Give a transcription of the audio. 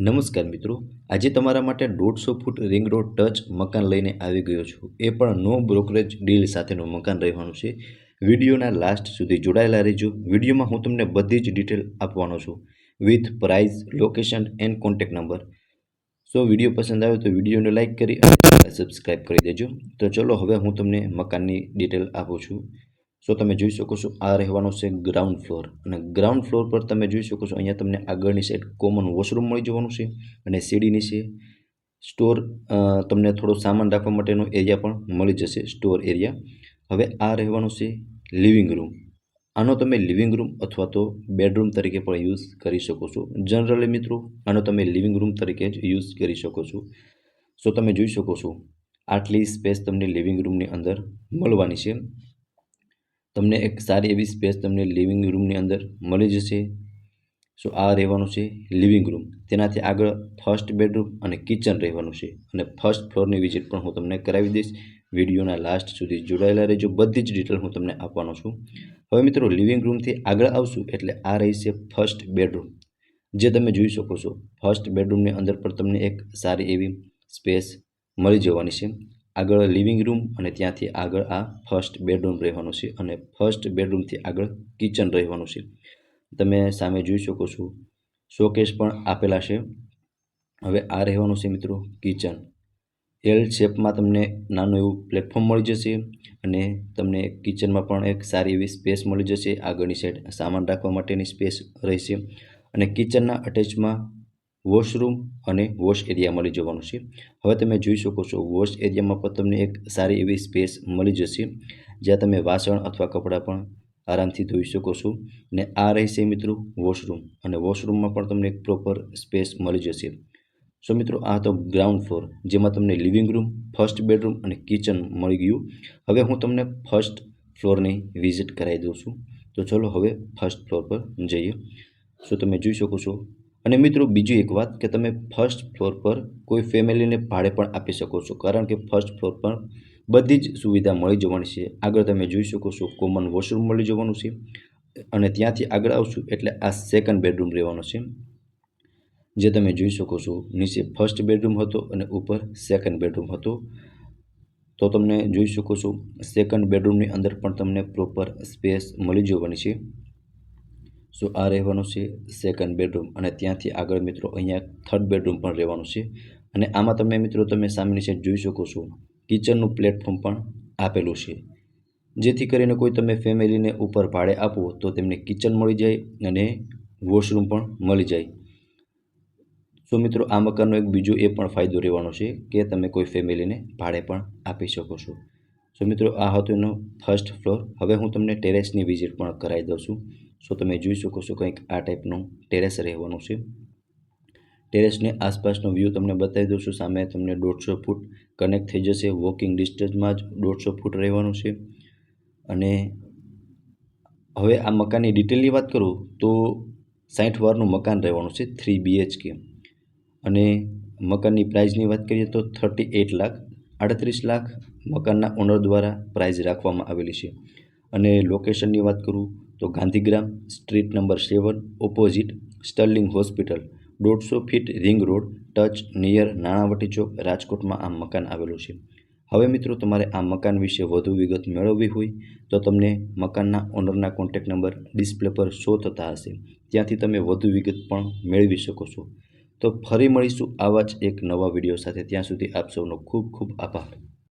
નમસ્કાર મિત્રો, આજે તમારા માટે 150 ફૂટ રિંગ રોડ ટચ મકાન લઈને આવી ગયો છું. એ પણ નો બ્રોકરેજ ડીલ સાથેનું મકાન રહેવાનું છે. વિડીયોના લાસ્ટ સુધી જોડાયેલા રહેજો. વિડીયોમાં હું તમને બધી જ ડિટેલ આપવાનો છું with price, location and contact number. So video પસંદ આવે તો વિડીયોને લાઇક કરી અને સબસ્ક્રાઈબ કરી દેજો. તો ચલો હવે હું તમને મકાનની ડિટેલ આપું છું. સો તમે જોઈ શકો છો આ રહેવાનો છે ગ્રાઉન્ડ ફ્લોર, અને ગ્રાઉન્ડ ફ્લોર પર તમે જોઈ શકો છો અહીંયા તમને આગળની સાઈડ કોમન વોશરૂમ મળી જવાનું છે, અને સીડી નીચે સ્ટોર તમને થોડો સામાન રાખવા માટેનો એરિયા પણ મળી જશે, સ્ટોર એરિયા. હવે આ રહેવાનું છે લિવિંગ રૂમ. આનો તમે લિવિંગ રૂમ અથવા તો બેડરૂમ તરીકે પણ યુઝ કરી શકો છો. જનરલી મિત્રો આનો તમે લિવિંગ રૂમ તરીકે જ યુઝ કરી શકો છો. સો તમે જોઈ શકો છો આટલી સ્પેસ તમને લિવિંગ રૂમની અંદર મળવાની છે. તમને એક સારી એવી સ્પેસ તમને લિવિંગ રૂમની અંદર મળી જશે. સો આ રહેવાનું છે લિવિંગ રૂમ. તેનાથી આગળ ફર્સ્ટ બેડરૂમ અને કિચન રહેવાનું છે, અને ફર્સ્ટ ફ્લોરની વિઝિટ પણ હું તમને કરાવી દઈશ. વિડીયોના લાસ્ટ સુધી જોડાયેલા રહેજો, બધી જ ડિટેલ હું તમને આપવાનો છું. હવે મિત્રો લિવિંગ રૂમથી આગળ આવશું એટલે આ રહી છે ફર્સ્ટ બેડરૂમ, જે તમે જોઈ શકો છો. ફર્સ્ટ બેડરૂમની અંદર પણ તમને એક સારી એવી સ્પેસ મળી જવાની છે. આગળ લિવિંગ રૂમ અને ત્યાંથી આગળ આ ફર્સ્ટ બેડરૂમ રહેવાનું છે, અને ફર્સ્ટ બેડરૂમથી આગળ કિચન રહેવાનું છે. તમે સામે જોઈ શકો છો શોકેસ પણ આપેલા છે. હવે આ રહેવાનું છે મિત્રો કિચન. એલ શેપમાં તમને નાનું એવું પ્લેટફોર્મ મળી જશે, અને તમને કિચનમાં પણ એક સારી એવી સ્પેસ મળી જશે. આગળની સાઈડ સામાન રાખવા માટેની સ્પેસ રહેશે, અને કિચનના અટેચમાં વોશરૂમ અને વોશ એરિયા મળી જવાનું છે. હવે તમે જોઈ શકો છો વોશ એરિયામાં પણ તમને એક સારી એવી સ્પેસ મળી જશે, જ્યાં તમે વાસણ અથવા કપડાં પણ આરામથી ધોઈ શકો છો. અને આ રહેશે મિત્રો વોશરૂમ, અને વોશરૂમમાં પણ તમને એક પ્રોપર સ્પેસ મળી જશે. સો મિત્રો આ હતો ગ્રાઉન્ડ ફ્લોર, જેમાં તમને લિવિંગ રૂમ, ફર્સ્ટ બેડરૂમ અને કિચન મળી ગયું. હવે હું તમને ફર્સ્ટ ફ્લોરની વિઝિટ કરાવી દઉં છું. તો ચલો હવે ફર્સ્ટ ફ્લોર પર જઈએ. સો તમે જોઈ શકો છો. અને મિત્રો બીજી એક વાત કે તમે ફર્સ્ટ ફ્લોર પર કોઈ ફેમિલીને ભાડે પણ આપી શકો છો, કારણ કે ફર્સ્ટ ફ્લોર પર બધી જ સુવિધા મળી જવાની છે. આગળ તમે જોઈ શકો છો કોમન વોશરૂમ મળી જવાનું છે, અને ત્યાંથી આગળ આવશું એટલે આ સેકન્ડ બેડરૂમ રહેવાનો છે, જે તમે જોઈ શકો છો. નીચે ફર્સ્ટ બેડરૂમ હતો અને ઉપર સેકન્ડ બેડરૂમ હતો. તો તમને જોઈ શકો છો સેકન્ડ બેડરૂમની અંદર પણ તમને પ્રોપર સ્પેસ મળી જવાની છે. સો આ રહેવાનું છે સેકન્ડ બેડરૂમ, અને ત્યાંથી આગળ મિત્રો અહીંયા થર્ડ બેડરૂમ પણ રહેવાનું છે. અને આમાં તમે સામેની સાઈડ જોઈ શકો છો કિચનનું પ્લેટફોર્મ પણ આપેલું છે, જેથી કરીને કોઈ તમે ફેમિલીને ઉપર ભાડે આપો તો તેમને કિચન મળી જાય અને વોશરૂમ પણ મળી જાય. સો મિત્રો આ મકાનનો એક બીજો એ પણ ફાયદો રહેવાનો છે કે તમે કોઈ ફેમિલીને ભાડે પણ આપી શકો છો. સો મિત્રો આ હતો એનો ફર્સ્ટ ફ્લોર. હવે હું તમને ટેરેસની વિઝિટ પણ કરાવી દઉં છું. સો તમે જોઈ શકો છો કંઈક આ ટાઈપનું ટેરેસ રહેવાનું છે. ટેરેસની આસપાસનો વ્યૂ તમને બતાવી દઉં છું. સામે તમને 150 ફૂટ કનેક્ટ થઈ જશે. વોકિંગ ડિસ્ટન્સમાં જ 150 ફૂટ રહેવાનું છે. અને હવે આ મકાનની ડિટેલની વાત કરું તો 60 વારનું મકાન રહેવાનું છે, 3 BHK. અને મકાનની પ્રાઇઝની વાત કરીએ તો 38 લાખ, 38 લાખ મકાનના ઓનર દ્વારા પ્રાઇઝ રાખવામાં આવેલી છે. અને લોકેશનની વાત કરું તો Gandhigram, street number 7, opposite Sterling hospital, 150 feet ring road touch near Nanavati Chowk, રાજકોટમાં આ મકાન આવેલું છે. હવે મિત્રો તમારે આ મકાન વિશે વધુ વિગત મેળવવી હોય તો તમને મકાનના ઓનરના કોન્ટેક્ટ નંબર ડિસ્પ્લે પર શો થતા હશે, ત્યાંથી તમે વધુ વિગત પણ મેળવી શકો છો. તો ફરી મળીશું આવા જ એક નવા વિડીયો સાથે. ત્યાં સુધી આપ સૌનો ખૂબ ખૂબ આભાર.